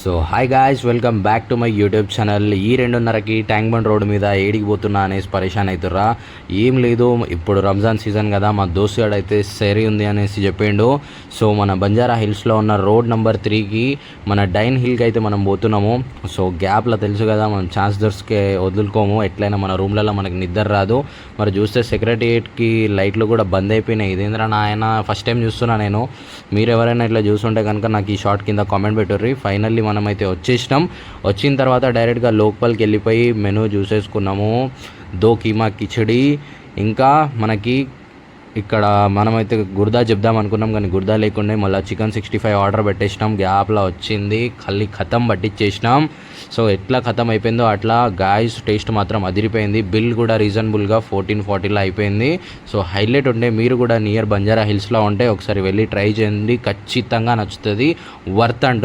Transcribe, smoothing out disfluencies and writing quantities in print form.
So hi guys, welcome back to my YouTube channel. ఈ 2:30కి tank bund road మీద ఏడికి పోతున్నా అనేసి పరేషాన్ అవుతుర్రా. ఏం లేదు, ఇప్పుడు రంజాన్ సీజన్ కదా, మా దోస్తుగాడు అయితే సెరీ ఉంది అనేసి చెప్పిండు. సో మన బంజారా హిల్స్లో ఉన్న రోడ్ నెంబర్ 3కి మన డైన్ హిల్కి అయితే మనం పోతున్నాము. సో గ్యాప్లో తెలుసు కదా, మనం ఛాన్స్ దొరికే వదులుకోము. ఎట్లయినా మన రూమ్లలో మనకి నిద్ర రాదు. మరి చూస్తే సెక్రటరియట్కి లైట్లు కూడా బంద్ అయిపోయినాయి. ఇదేంద్రా నాయన, ఫస్ట్ టైం చూస్తున్నా నేను. మీరు ఎవరైనా ఇట్లా చూస్తుంటే కనుక నాకు ఈ షార్ట్ కింద కామెంట్ పెట్టుర్రి. ఫైనల్లీ మనమైతే వచ్చేసినాం. వచ్చిన తర్వాత డైరెక్ట్గా లోకల్కి వెళ్ళిపోయి మెనూ చూసేసుకున్నాము. 2 కీమా కిచడి, ఇంకా మనకి ఇక్కడ మనమైతే గుర్దా చెప్దాం అనుకున్నాం కానీ గుర్దా లేకుండా మళ్ళీ చికెన్ 65 ఆర్డర్ పెట్టేసినాం. గ్యాప్లో వచ్చింది, ఖతం పట్టించేసినాం. సో ఎట్లా ఖతం అయిపోయిందో అట్లా గాయ్స్, టేస్ట్ మాత్రం అదిరిపోయింది. బిల్ కూడా రీజనబుల్గా 1440లో అయిపోయింది. సో హైలైట్ ఉండే, మీరు కూడా నియర్ బంజారా హిల్స్లో ఉంటే ఒకసారి వెళ్ళి ట్రై చేయండి, ఖచ్చితంగా నచ్చుతుంది, వర్త్ అంటున్నాను.